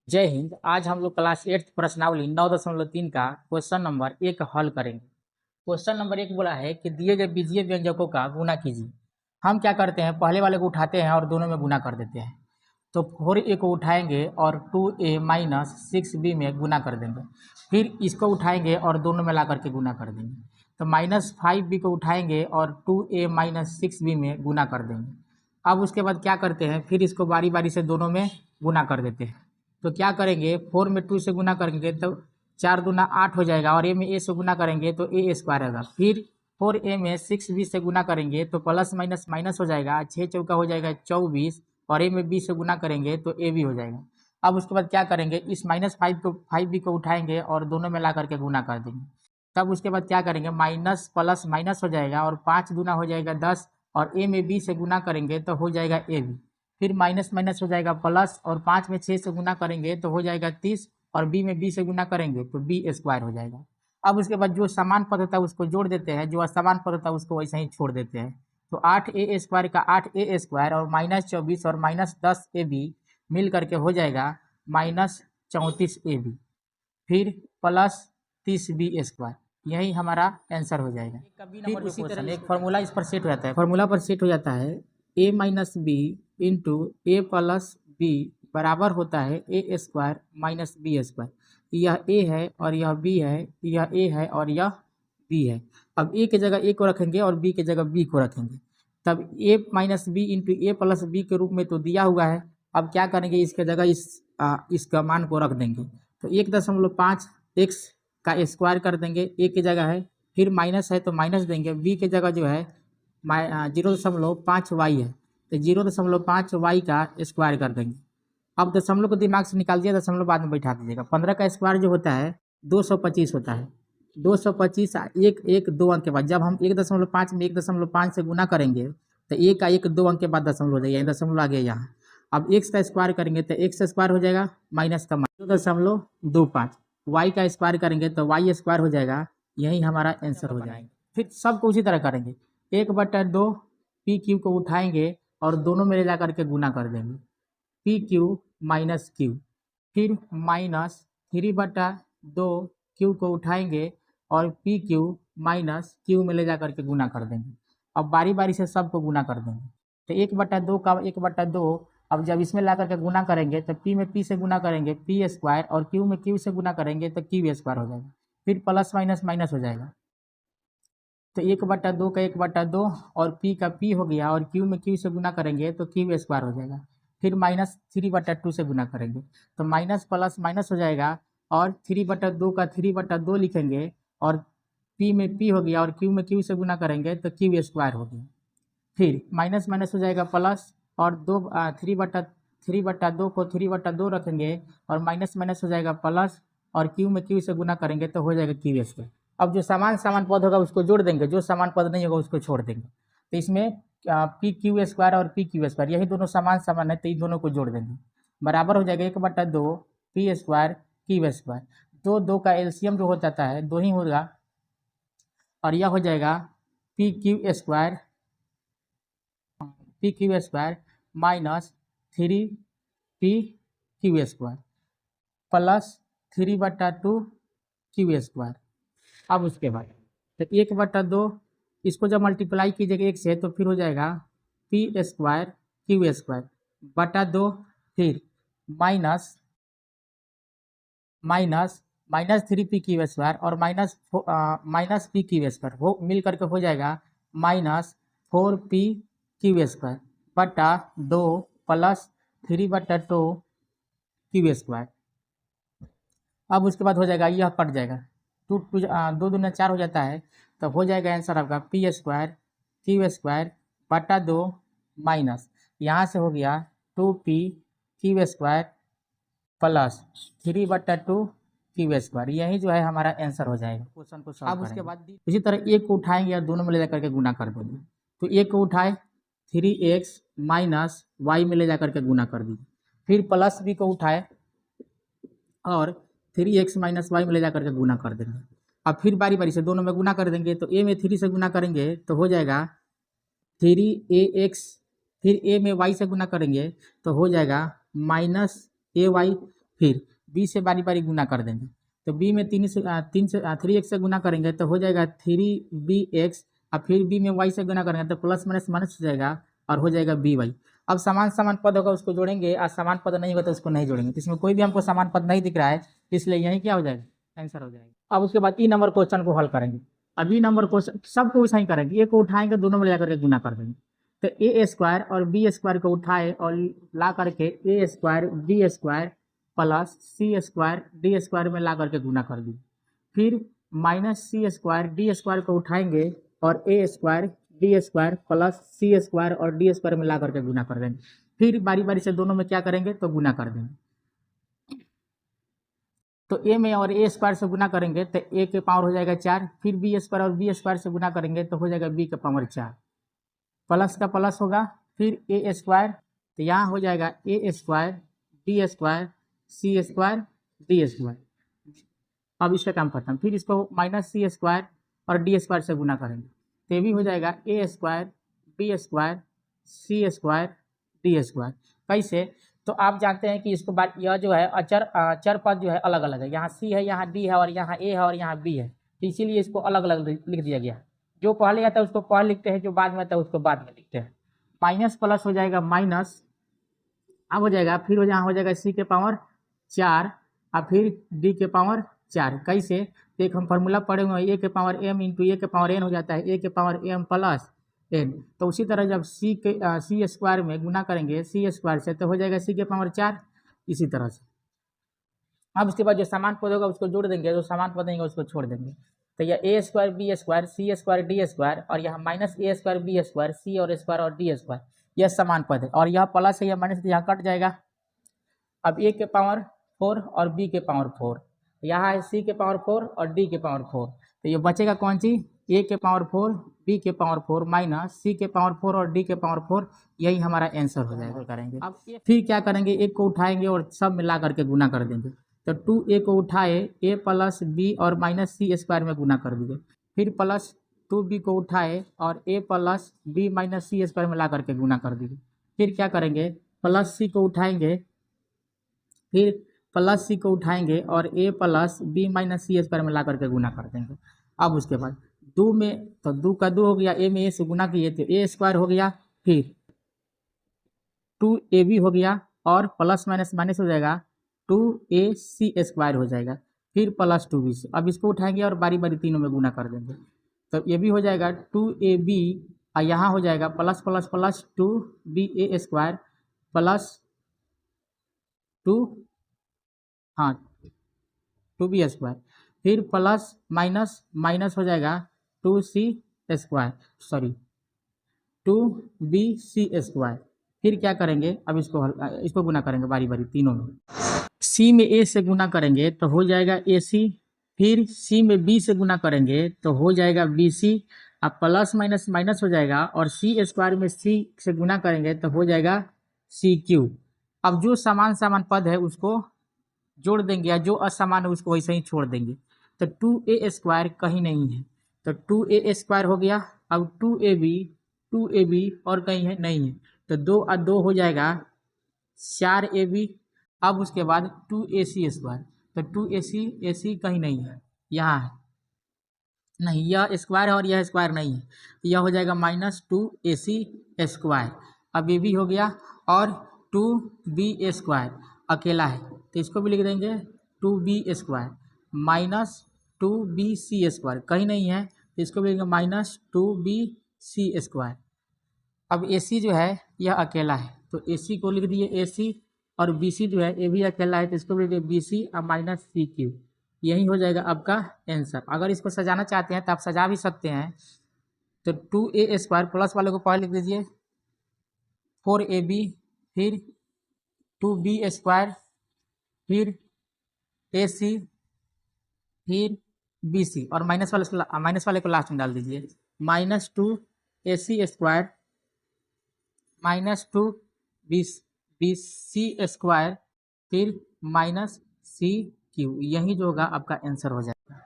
जय हिंद। आज हम लोग क्लास 8 प्रश्नावली 9.3 का क्वेश्चन नंबर 1 हल करेंगे। क्वेश्चन नंबर 1 बोला है कि दिए गए बीजीय व्यंजकों का गुना कीजिए। हम क्या करते हैं, पहले वाले को उठाते हैं और दोनों में गुना कर देते हैं। तो 4a को उठाएंगे और 2a माइनस 6b में गुना कर देंगे। फिर इसको उठाएंगे और दोनों में ला करके गुना कर देंगे। तो -5b को उठाएंगे और 2a माइनस 6b में गुना कर देंगे। अब उसके बाद क्या करते हैं, फिर इसको बारी बारी से दोनों में गुना कर देते हैं। तो क्या करेंगे, 4 में 2 से गुना करेंगे तो 4 दूना 8 हो जाएगा और a में a से गुना करेंगे तो a स्क्वायर होगा। फिर 4a में 6b से गुना करेंगे तो प्लस माइनस माइनस हो जाएगा, 6 चौका हो जाएगा 24 और a में b से गुना करेंगे तो a भी हो जाएगा। अब उसके बाद क्या करेंगे, इस -5b को उठाएंगे और दोनों में ला करके गुना कर देंगे। तब उसके बाद क्या करेंगे, माइनस प्लस माइनस हो जाएगा और 5 दूना हो जाएगा 10 और a में b से गुना करेंगे तो हो जाएगा a भी। फिर माइनस माइनस हो जाएगा प्लस और 5 में 6 से गुना करेंगे तो हो जाएगा 30 और b में b से गुना करेंगे तो b स्क्वायर हो जाएगा। अब उसके बाद जो समान पद होता है उसको जोड़ देते हैं, जो असमान पद होता है उसको वैसे ही छोड़ देते हैं। तो 8a स्क्वायर का 8a स्क्वायर और -24 और -10ab मिल करके हो जाएगा -34ab, फिर प्लस 30b स्क्वायर। यही हमारा आंसर हो जाएगा। फिर उसी तरह एक फार्मूला इस पर सेट हो जाता है, फार्मूला पर सेट हो जाता है a minus B into A plus B बराबर होता है A square minus B square. यह a है और यह b है, यह a है और यह b है। अब a की जगह a को रखेंगे और b की जगह b को रखेंगे। तब a minus B into A plus B के रूप में तो दिया हुआ है। अब क्या करेंगे, इसके जगह इसका मान को रख देंगे। तो 1.5 एक्स का स्क्वायर कर देंगे, a की जगह है। फिर माइनस है तो माइनस देंगे, b की जगह जो है 0.5y है तो 0.5y का स्क्वायर कर देंगे। अब दशमलव को दिमाग से निकाल दिया, दशमलव बाद में बैठा दीजिएगा। 15 का स्क्वायर जो होता है 225 होता है। 225 एक एक 2 अंक के बाद जब हम 1.5 में 1.5 से गुना करेंगे तो एक का एक 2 अंक के बाद दशमलव हो जाएगा, दशमलव आ गया यहाँ। अब एक्स का स्क्वायर करेंगे तो एक्स स्क्वायर हो जाएगा माइनस का 0.25। वाई का स्क्वायर करेंगे तो वाई स्क्वायर हो जाएगा। यही हमारा आंसर हो जाएगा। फिर सबको उसी तरह करेंगे, 1/2 पी क्यू को उठाएंगे और दोनों में ले जा करके गुना कर देंगे, पी क्यू माइनस क्यू। फिर -3/2 क्यू को उठाएंगे और पी क्यू माइनस क्यू में ले जा करके गुना कर देंगे। अब बारी बारी से सबको गुना कर देंगे। तो 1/2 का 1/2, अब जब इसमें ला करके गुना करेंगे तो पी में पी से गुना करेंगे पी स्क्वायर और क्यू में क्यू से गुना करेंगे तो क्यू स्क्वायर हो जाएगा। फिर प्लस माइनस माइनस हो जाएगा। तो 1/2 का 1/2 और पी का पी हो गया और क्यू में क्यू से गुना करेंगे तो क्यू स्क्वायर हो जाएगा। फिर -3/2 से गुना करेंगे तो माइनस प्लस माइनस हो जाएगा और 3/2 का 3/2 लिखेंगे और पी में पी हो गया और क्यू में क्यू से गुना करेंगे तो क्यू स्क्वायर हो गया। फिर माइनस माइनस हो जाएगा प्लस और 3/2 को 3/2 रखेंगे और माइनस माइनस हो जाएगा प्लस और क्यू में क्यू से गुना करेंगे तो हो जाएगा क्यू स्क्वायर। अब जो समान समान पद होगा उसको जोड़ देंगे, जो समान पद नहीं होगा उसको छोड़ देंगे। तो इसमें पी क्यू स्क्वायर और पी क्यू स्क्वायर यही दोनों समान समान है तो इन दोनों को जोड़ देंगे, बराबर हो जाएगा 1/2 पी स्क्वायर क्यू स्क्वायर। दो दो का एलसीएम जो हो जाता है 2 ही होगा और यह हो जाएगा P Q square minus 3p Q square plus 3/2 Q square. अब उसके बाद तो 1/2 इसको जब मल्टीप्लाई कीजिएगा एक से तो फिर हो जाएगा पी स्क्वायर क्यू स्क्वायर बटा 2, फिर minus minus minus 3p Q square और माइनस पी क्यू स्क्वायर हो मिल करके हो जाएगा -4p क्यू स्क्वायर बटा 2 प्लस 3/2 क्यू स्क्वायर। अब उसके बाद हो जाएगा, यह कट जाएगा, 2 दूना 4 हो जाता है तो हो जाएगा आंसर आपका पी स्क्वायर क्यू स्क्वायर बटा 2 माइनस यहाँ से हो गया 2p Q square plus 3/2 Q square. यही जो है हमारा आंसर हो जाएगा। क्वेश्चन को सॉल्व अब उसके बाद इसी तरह एक को उठाएंगे और दोनों में ले जाकर के गुना कर देंगे। तो एक को उठाए 3x माइनस वाई में ले जाकर के गुना कर दीजिए। फिर प्लस बी को उठाए और 3x माइनस वाई में ले जाकर के गुना कर देंगे। अब फिर बारी बारी से दोनों में गुना कर देंगे तो a में 3 से गुना करेंगे तो हो जाएगा 3ax, फिर a में y से गुना करेंगे तो हो जाएगा -ay, फिर बी से बारी बारी गुना कर देंगे। तो बी में 3x से गुना करेंगे तो हो जाएगा 3bx, और फिर बी में y से गुना करेंगे तो प्लस माइनस माइनस हो जाएगा और हो जाएगा by। अब समान समान पद होगा उसको जोड़ेंगे, और समान पद नहीं होगा तो उसको नहीं जोड़ेंगे। तो इसमें कोई भी हमको समान पद नहीं दिख रहा है, इसलिए यही क्या हो जाएगा, आंसर हो जाएगा। अब उसके बाद ई नंबर क्वेश्चन को हल करेंगे। अब ई नंबर क्वेश्चन सबको वैसा ही करेंगे, ए को उठाएंगे दोनों में जाकर के गुना कर देंगे। तो ए स्क्वायर और बी स्क्वायर को उठाए और ला करके ए स्क्वायर बी स्क्वायर प्लस सी स्क्वायर डी स्क्वायर में ला करके गुना कर दी। फिर minus C square D square को उठाएंगे और ए स्क्वायर डी स्क्वायर प्लस सी स्क्वायर और डी स्क्वायर में ला करके गुना कर देंगे। फिर बारी बारी से दोनों में क्या करेंगे तो गुना कर देंगे। तो ए में और ए स्क्वायर से गुना करेंगे तो ए के पावर हो जाएगा 4, फिर बी स्क्वायर और बी स्क्वायर से गुना करेंगे तो हो जाएगा बी का पावर 4, प्लस का प्लस होगा, फिर ए स्क्वायर, तो यहाँ हो जाएगा ए स्क्वायर डी स्क्वायर सी स्क्वायर डी स्क्वायर। अब इसका काम खत्म। फिर इसको माइनस सी स्क्वायर और डी स्क्वायर से गुना करेंगे तो ये भी हो जाएगा ए स्क्वायर बी स्क्वायर सी स्क्वायर डी स्क्वायर। कैसे, तो आप जानते हैं कि इसको बाद यह जो है अचर पद जो है अलग अलग है, यहाँ सी है, यहाँ डी है, और यहाँ ए है और यहाँ बी है, तो इसीलिए इसको अलग अलग लिख दिया गया। जो पहले आता है उसको पहले लिखते हैं, जो बाद में आता है उसको बाद में लिखते हैं। माइनस प्लस हो जाएगा माइनस, अब हो जाएगा फिर हो यहाँ हो जाएगा सी के पावर 4 और फिर डी के पावर 4। कैसे, एक हम फार्मूला पढ़े हुए हैं, ए के पावर एम इंटू ए के पावर एन हो जाता है ए के पावर एम प्लस एन। तो उसी तरह जब सी स्क्वायर में गुना करेंगे सी स्क्वायर से तो हो जाएगा सी के पावर 4, इसी तरह से। अब उसके बाद जो समान पद होगा उसको जोड़ देंगे, जो समान पद देंगे उसको छोड़ देंगे। तो यह ए स्क्वायर बी स्क्वायर सी स्क्वायर डी स्क्वायर और यह माइनस ए स्क्वायर बी स्क्वायर सी और स्क्वायर और डी स्क्वायर, यह समान पद है। और यह प्लस है, यह माइनस यहाँ कट जाएगा। अब ए के पावर 4 और बी के पावर 4, यहाँ है सी के पावर 4 और डी के पावर 4, तो ये बचेगा कौन चीज, ए के पावर 4 बी के पावर 4 माइनस सी के पावर 4 और डी के पावर 4, यही हमारा आंसर हो जाएगा। करेंगे अब फिर क्या करेंगे, एक को उठाएंगे और सब मिला करके गुना कर देंगे। तो 2a को उठाए a प्लस बी और माइनस सी स्क्वायर में गुना कर दीजिए। फिर प्लस 2b को उठाए और a plus B minus C square में ला करके गुना कर दीजिए। फिर क्या करेंगे, प्लस सी को उठाएंगे, फिर प्लस सी को उठाएंगे और a plus B minus C square में ला करके गुना कर देंगे। अब उसके बाद 2 में तो 2 का 2 हो गया, a में a से गुना किए तो a स्क्वायर हो गया, फिर 2ab हो गया और प्लस माइनस माइनस हो जाएगा 2ac स्क्वायर हो जाएगा, फिर प्लस 2bc। अब इसको उठाएंगे और बारी बारी तीनों में गुना कर देंगे। तो ये भी हो जाएगा 2ab और यहाँ हो जाएगा plus plus plus 2ba square plus 2b square, फिर प्लस माइनस माइनस हो जाएगा 2c square, sorry 2bc square. फिर क्या करेंगे, अब इसको गुना करेंगे बारी बारी तीनों में। सी में ए से गुना करेंगे तो हो जाएगा AC, फिर सी में बी से गुना करेंगे तो हो जाएगा BC, अब प्लस माइनस माइनस हो जाएगा और सी स्क्वायर में सी से गुना करेंगे तो हो जाएगा CQ। अब जो समान समान पद है उसको जोड़ देंगे या जो असमान है उसको वैसे ही छोड़ देंगे। तो 2a स्क्वायर कहीं नहीं है तो 2a स्क्वायर हो गया। अब 2ab और कहीं है नहीं है तो 2 और 2 हो जाएगा 4ab। अब उसके बाद 2ac स्क्वायर, तो 2ac कहीं नहीं है, यहाँ है नहीं, यह स्क्वायर है और यह स्क्वायर नहीं है, यह हो जाएगा माइनस 2ac स्क्वायर। अब ये भी हो गया और 2b स्क्वायर अकेला है तो इसको भी लिख देंगे 2b square minus 2bc square, कहीं नहीं है तो इसको भी लिखेंगे माइनस 2bc स्क्वायर। अब AC जो है यह अकेला है तो AC को लिख दिए AC, और BC जो है ये भी अकेला है तो इसको भी BC और माइनस CQ, यही हो जाएगा आपका आंसर। अगर इसको सजाना चाहते हैं तो आप सजा भी सकते हैं। तो 2a स्क्वायर प्लस वाले को पहले लिख दीजिए 4ab, फिर 2b स्क्वायर, फिर AC, फिर BC और माइनस वाले को लास्ट में डाल दीजिए, minus 2ac square minus 2bc square फिर माइनस CQ, यही जो होगा आपका आंसर हो जाएगा।